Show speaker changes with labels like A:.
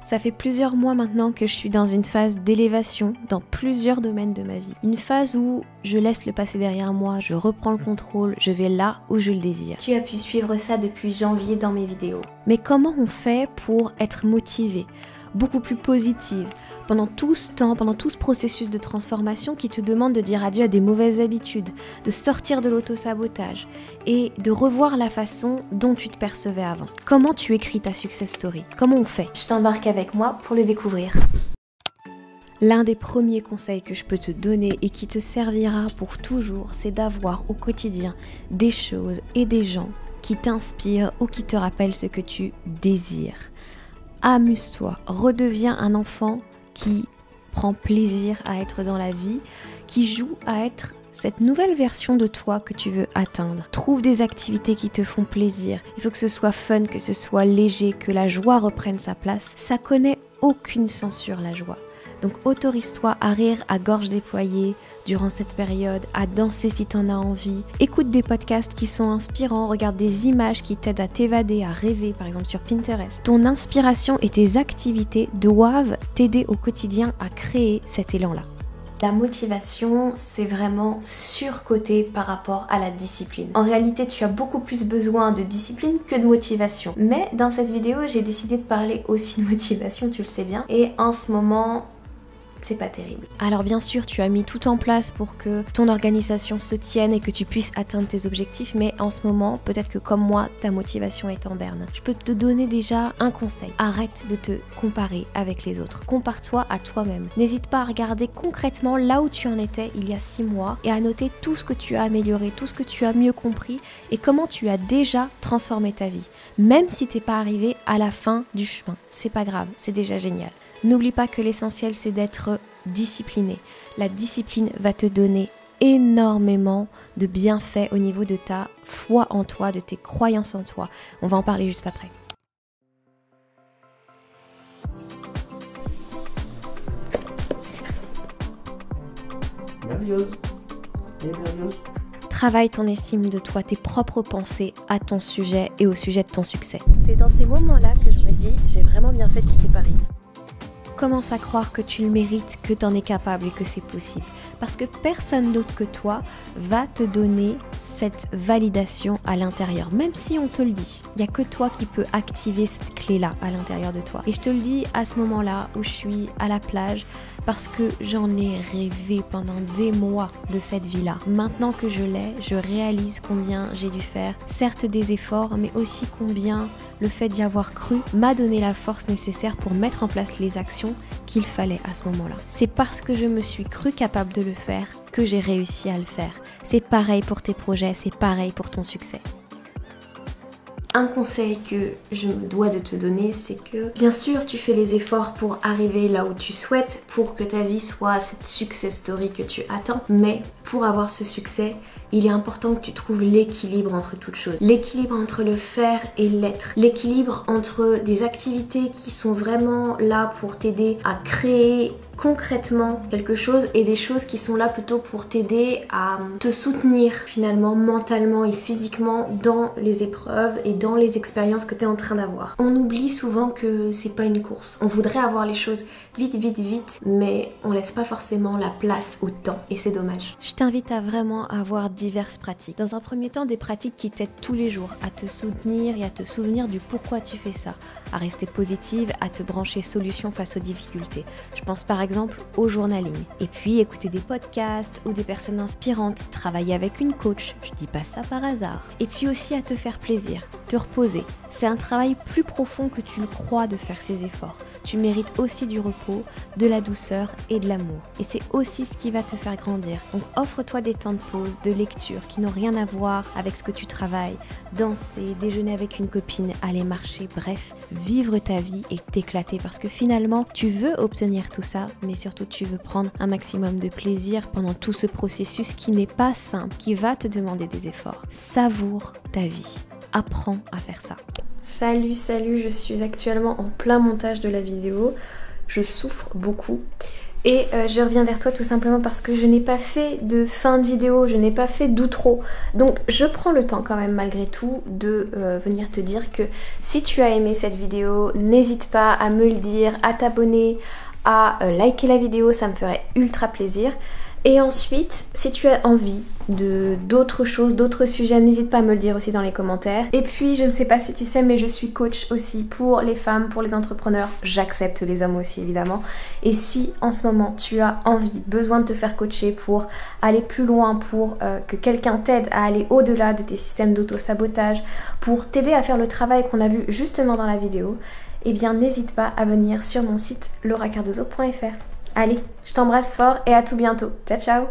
A: Ça fait plusieurs mois maintenant que je suis dans une phase d'élévation dans plusieurs domaines de ma vie. Une phase où je laisse le passé derrière moi, je reprends le contrôle, je vais là où je le désire. Tu as pu suivre ça depuis janvier dans mes vidéos. Mais comment on fait pour être motivé, beaucoup plus positive, pendant tout ce temps, pendant tout ce processus de transformation qui te demande de dire adieu à des mauvaises habitudes, de sortir de l'auto-sabotage et de revoir la façon dont tu te percevais avant. Comment tu écris ta success story? Comment on fait? Je t'embarque avec moi pour le découvrir. L'un des premiers conseils que je peux te donner et qui te servira pour toujours, c'est d'avoir au quotidien des choses et des gens qui t'inspirent ou qui te rappellent ce que tu désires. Amuse-toi, redeviens un enfant qui prend plaisir à être dans la vie, qui joue à être cette nouvelle version de toi que tu veux atteindre. Trouve des activités qui te font plaisir. Il faut que ce soit fun, que ce soit léger, que la joie reprenne sa place. Ça connaît aucune censure, la joie. Donc autorise-toi à rire à gorge déployée durant cette période, à danser si t'en as envie. Écoute des podcasts qui sont inspirants, regarde des images qui t'aident à t'évader, à rêver, par exemple sur Pinterest. Ton inspiration et tes activités doivent t'aider au quotidien à créer cet élan-là. La motivation, c'est vraiment surcoté par rapport à la discipline. En réalité, tu as beaucoup plus besoin de discipline que de motivation. Mais dans cette vidéo, j'ai décidé de parler aussi de motivation, tu le sais bien. Et en ce moment, c'est pas terrible. Alors bien sûr, tu as mis tout en place pour que ton organisation se tienne et que tu puisses atteindre tes objectifs, mais en ce moment, peut-être que comme moi, ta motivation est en berne. Je peux te donner déjà un conseil. Arrête de te comparer avec les autres. Compare-toi à toi-même. N'hésite pas à regarder concrètement là où tu en étais il y a 6 mois et à noter tout ce que tu as amélioré, tout ce que tu as mieux compris et comment tu as déjà transformé ta vie. Même si t'es pas arrivé à la fin du chemin, c'est pas grave, c'est déjà génial. N'oublie pas que l'essentiel, c'est d'être discipliné. La discipline va te donner énormément de bienfaits au niveau de ta foi en toi, de tes croyances en toi. On va en parler juste après. Travaille ton estime de toi, tes propres pensées à ton sujet et au sujet de ton succès. C'est dans ces moments-là que je me dis, j'ai vraiment bien fait de quitter Paris. Commence à croire que tu le mérites, que tu en es capable et que c'est possible. Parce que personne d'autre que toi va te donner cette validation à l'intérieur. Même si on te le dit, il n'y a que toi qui peux activer cette clé-là à l'intérieur de toi. Et je te le dis à ce moment-là où je suis à la plage, parce que j'en ai rêvé pendant des mois de cette vie-là. Maintenant que je l'ai, je réalise combien j'ai dû faire, certes des efforts, mais aussi combien le fait d'y avoir cru m'a donné la force nécessaire pour mettre en place les actions qu'il fallait à ce moment-là. C'est parce que je me suis cru capable de le faire que j'ai réussi à le faire. C'est pareil pour tes projets, c'est pareil pour ton succès. Un conseil que je me dois de te donner, c'est que bien sûr tu fais les efforts pour arriver là où tu souhaites, pour que ta vie soit cette success story que tu attends, mais pour avoir ce succès, il est important que tu trouves l'équilibre entre toutes choses. L'équilibre entre le faire et l'être. L'équilibre entre des activités qui sont vraiment là pour t'aider à créer concrètement quelque chose et des choses qui sont là plutôt pour t'aider à te soutenir finalement mentalement et physiquement dans les épreuves et dans les expériences que tu es en train d'avoir. On oublie souvent que c'est pas une course. On voudrait avoir les choses vite, mais on laisse pas forcément la place au temps et c'est dommage. Je t'invite à vraiment avoir diverses pratiques. Dans un premier temps, des pratiques qui t'aident tous les jours à te soutenir et à te souvenir du pourquoi tu fais ça, à rester positive, à te brancher solution face aux difficultés. Je pense par exemple au journaling. Et puis écouter des podcasts ou des personnes inspirantes, travailler avec une coach, je dis pas ça par hasard. Et puis aussi à te faire plaisir, te reposer. C'est un travail plus profond que tu le crois de faire ces efforts. Tu mérites aussi du repos, de la douceur et de l'amour. Et c'est aussi ce qui va te faire grandir. Donc offre-toi des temps de pause, de lecture qui n'ont rien à voir avec ce que tu travailles. Danser, déjeuner avec une copine, aller marcher, bref, vivre ta vie et t'éclater. Parce que finalement, tu veux obtenir tout ça, mais surtout tu veux prendre un maximum de plaisir pendant tout ce processus qui n'est pas simple, qui va te demander des efforts. Savoure ta vie. Apprends à faire ça. Salut, je suis actuellement en plein montage de la vidéo. Je souffre beaucoup. Et je reviens vers toi tout simplement parce que je n'ai pas fait de fin de vidéo, je n'ai pas fait d'outro. Donc je prends le temps quand même malgré tout de venir te dire que si tu as aimé cette vidéo, n'hésite pas à me le dire, à t'abonner, à liker la vidéo, ça me ferait ultra plaisir. Et ensuite, si tu as envie d'autres choses, d'autres sujets, n'hésite pas à me le dire aussi dans les commentaires. Et puis, je ne sais pas si tu sais, mais je suis coach aussi pour les femmes, pour les entrepreneurs. J'accepte les hommes aussi, évidemment. Et si en ce moment, tu as envie, besoin de te faire coacher pour aller plus loin, pour que quelqu'un t'aide à aller au-delà de tes systèmes d'auto-sabotage, pour t'aider à faire le travail qu'on a vu justement dans la vidéo, eh bien, n'hésite pas à venir sur mon site lauracardozo.fr. Allez, je t'embrasse fort et à tout bientôt. Ciao ciao!